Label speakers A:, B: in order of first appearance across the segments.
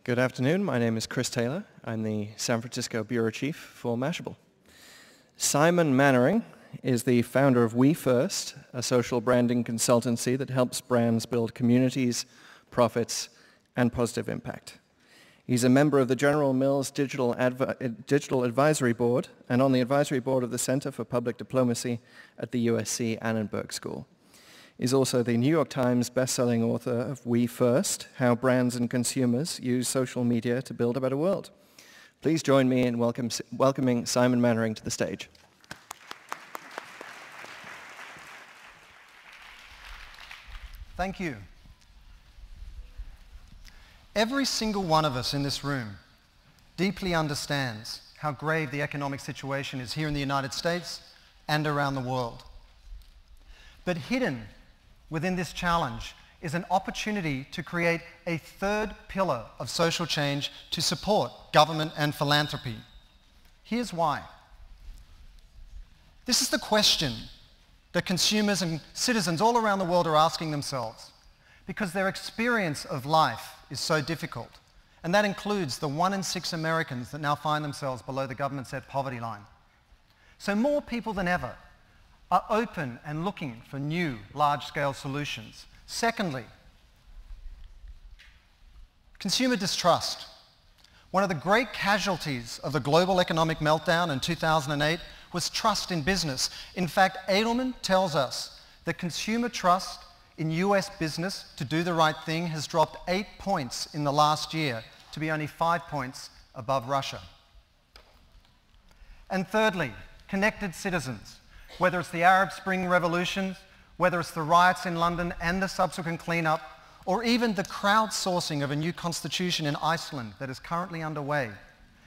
A: Good afternoon. My name is Chris Taylor. I'm the San Francisco Bureau Chief for Mashable. Simon Mainwaring is the founder of We First, a social branding consultancy that helps brands build communities, profits, and positive impact. He's a member of the General Mills Digital Advisory Board and on the advisory board of the Center for Public Diplomacy at the USC Annenberg School. He's also the New York Times best-selling author of We First, How Brands and Consumers Use Social Media to Build a Better World. Please join me in welcoming Simon Mainwaring to the stage.
B: Thank you. Every single one of us in this room deeply understands how grave the economic situation is here in the United States and around the world. But hidden within this challenge is an opportunity to create a third pillar of social change to support government and philanthropy. Here's why. This is the question that consumers and citizens all around the world are asking themselves because their experience of life is so difficult, and that includes the 1 in 6 Americans that now find themselves below the government-set poverty line. So more people than ever are open and looking for new large-scale solutions. Secondly, consumer distrust. One of the great casualties of the global economic meltdown in 2008 was trust in business. In fact, Edelman tells us that consumer trust in US business to do the right thing has dropped 8 points in the last year to be only 5 points above Russia. And thirdly, connected citizens. Whether it's the Arab Spring revolutions, whether it's the riots in London and the subsequent cleanup, or even the crowdsourcing of a new constitution in Iceland that is currently underway,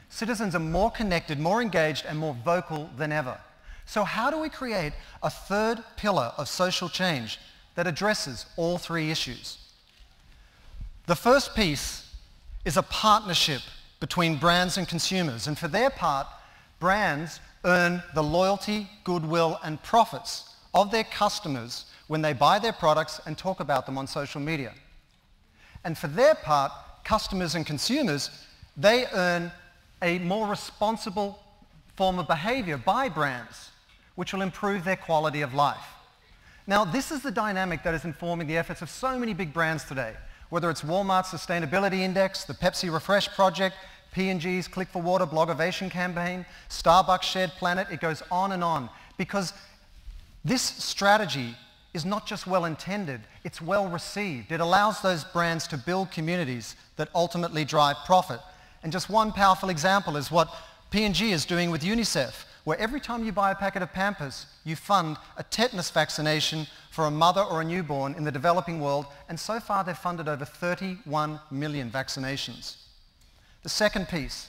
B: citizens are more connected, more engaged, and more vocal than ever. So how do we create a third pillar of social change that addresses all three issues? The first piece is a partnership between brands and consumers, and for their part, brands earn the loyalty, goodwill, and profits of their customers when they buy their products and talk about them on social media. And for their part, customers and consumers, they earn a more responsible form of behavior by brands, which will improve their quality of life. Now, this is the dynamic that is informing the efforts of so many big brands today, whether it's Walmart's Sustainability Index, the Pepsi Refresh Project, P&G's Click for Water Blogovation campaign, Starbucks Shared Planet, it goes on, because this strategy is not just well intended, it's well received. It allows those brands to build communities that ultimately drive profit. And just one powerful example is what P&G is doing with UNICEF, where every time you buy a packet of Pampers, you fund a tetanus vaccination for a mother or a newborn in the developing world, and so far they've funded over 31 million vaccinations. The second piece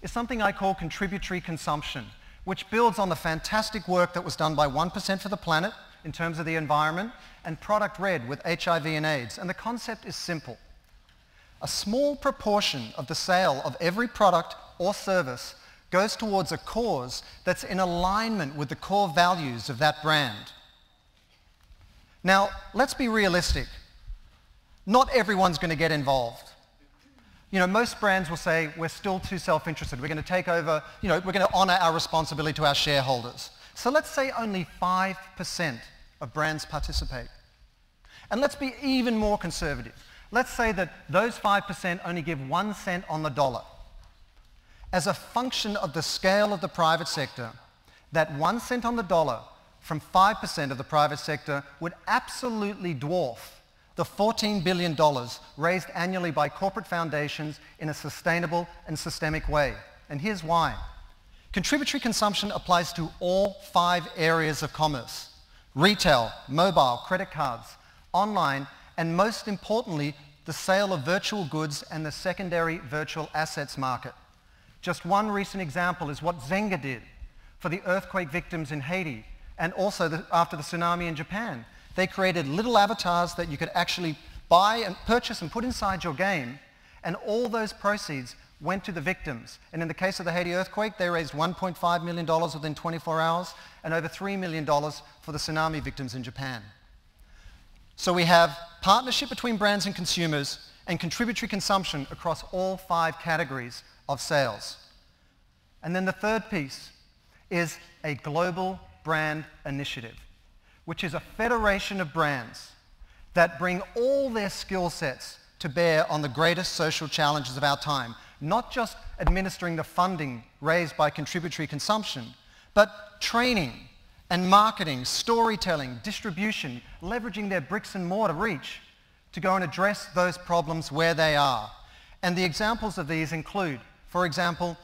B: is something I call contributory consumption, which builds on the fantastic work that was done by 1% for the Planet in terms of the environment and Product Red with HIV and AIDS. And the concept is simple. A small proportion of the sale of every product or service goes towards a cause that's in alignment with the core values of that brand. Now, let's be realistic. Not everyone's going to get involved. You know, most brands will say, we're still too self-interested. We're going to take over, we're going to honor our responsibility to our shareholders. So let's say only 5% of brands participate. And let's be even more conservative. Let's say that those 5% only give 1 cent on the dollar. As a function of the scale of the private sector, that 1 cent on the dollar from 5% of the private sector would absolutely dwarf the $14 billion raised annually by corporate foundations in a sustainable and systemic way. And here's why. Contributory consumption applies to all 5 areas of commerce: retail, mobile, credit cards, online, and most importantly, the sale of virtual goods and the secondary virtual assets market. Just one recent example is what Zynga did for the earthquake victims in Haiti and also after the tsunami in Japan. They created little avatars that you could actually buy and purchase and put inside your game, and all those proceeds went to the victims. And in the case of the Haiti earthquake, they raised $1.5 million within 24 hours and over $3 million for the tsunami victims in Japan. So we have partnership between brands and consumers, and contributory consumption across all 5 categories of sales. And then the third piece is a global brand initiative, which is a federation of brands that bring all their skill sets to bear on the greatest social challenges of our time, not just administering the funding raised by contributory consumption, but training and marketing, storytelling, distribution, leveraging their bricks and mortar reach to go and address those problems where they are. And the examples of these include, for example,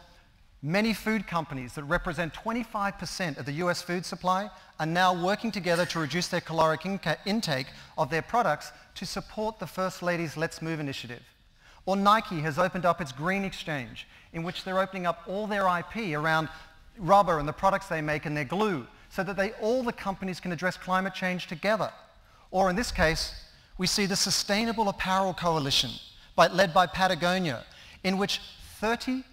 B: many food companies that represent 25% of the US food supply are now working together to reduce their caloric intake of their products to support the First Lady's Let's Move initiative. Or Nike has opened up its Green Exchange, in which they're opening up all their IP around rubber and the products they make and their glue, so that all the companies can address climate change together. Or in this case, we see the Sustainable Apparel Coalition, led by Patagonia, in which 30%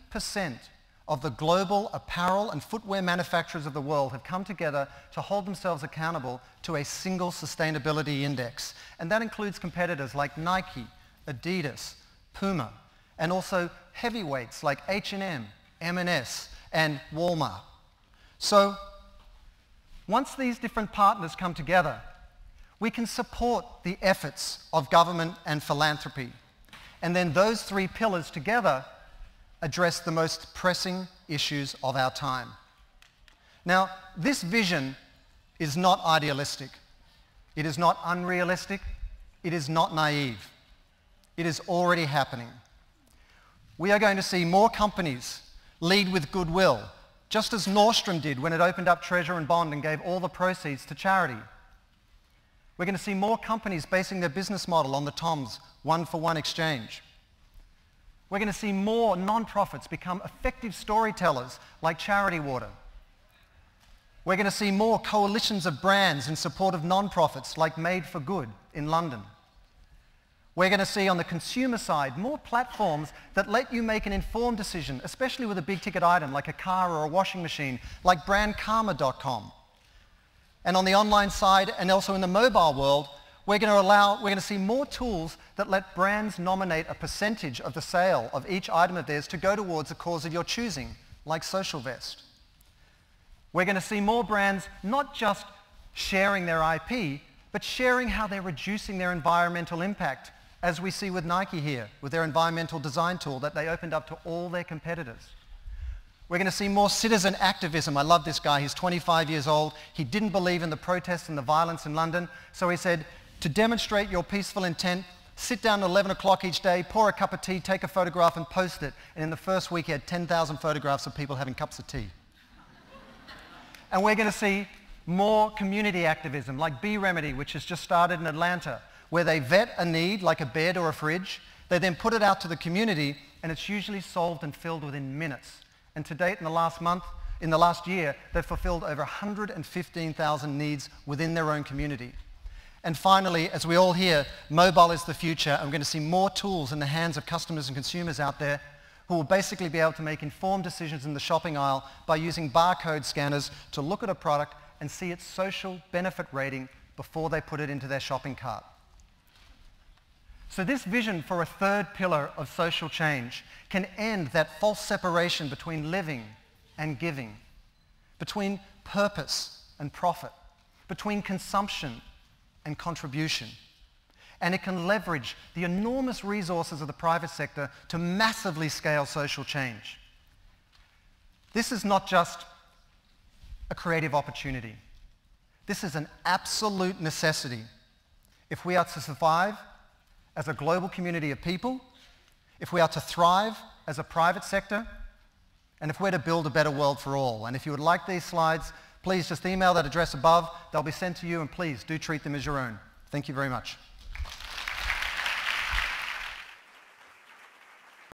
B: of the global apparel and footwear manufacturers of the world have come together to hold themselves accountable to a single sustainability index. And that includes competitors like Nike, Adidas, Puma, and also heavyweights like H&M, M&S, and Walmart. So once these different partners come together, we can support the efforts of government and philanthropy. And then those 3 pillars together address the most pressing issues of our time. Now, this vision is not idealistic. It is not unrealistic. It is not naive. It is already happening. We are going to see more companies lead with goodwill, just as Nordstrom did when it opened up Treasure and Bond and gave all the proceeds to charity. We're going to see more companies basing their business model on the TOMS one-for-one exchange. We're going to see more non-profits become effective storytellers like Charity Water. We're going to see more coalitions of brands in support of non-profits like Made for Good in London. We're going to see on the consumer side more platforms that let you make an informed decision, especially with a big ticket item like a car or a washing machine, like brandkarma.com. And on the online side and also in the mobile world, we're going to see more tools that let brands nominate a percentage of the sale of each item of theirs to go towards a cause of your choosing, like Social Vest. We're going to see more brands not just sharing their IP, but sharing how they're reducing their environmental impact, as we see with Nike here, with their environmental design tool that they opened up to all their competitors. We're going to see more citizen activism. I love this guy. He's 25 years old. He didn't believe in the protests and the violence in London, so he said, to demonstrate your peaceful intent, sit down at 11 o'clock each day, pour a cup of tea, take a photograph and post it. And in the first week he had 10,000 photographs of people having cups of tea. And we're going to see more community activism like Bee Remedy, which has just started in Atlanta, where they vet a need like a bed or a fridge. They then put it out to the community and it's usually solved and filled within minutes. And to date, in the last year, they've fulfilled over 115,000 needs within their own community. And finally, as we all hear, mobile is the future, and we're going to see more tools in the hands of customers and consumers out there who will basically be able to make informed decisions in the shopping aisle by using barcode scanners to look at a product and see its social benefit rating before they put it into their shopping cart. So this vision for a third pillar of social change can end that false separation between living and giving, between purpose and profit, between consumption and contribution. And it can leverage the enormous resources of the private sector to massively scale social change. This is not just a creative opportunity. This is an absolute necessity if we are to survive as a global community of people, if we are to thrive as a private sector, and if we're to build a better world for all. And if you would like these slides, please just email that address above. They'll be sent to you, and please do treat them as your own. Thank you very much.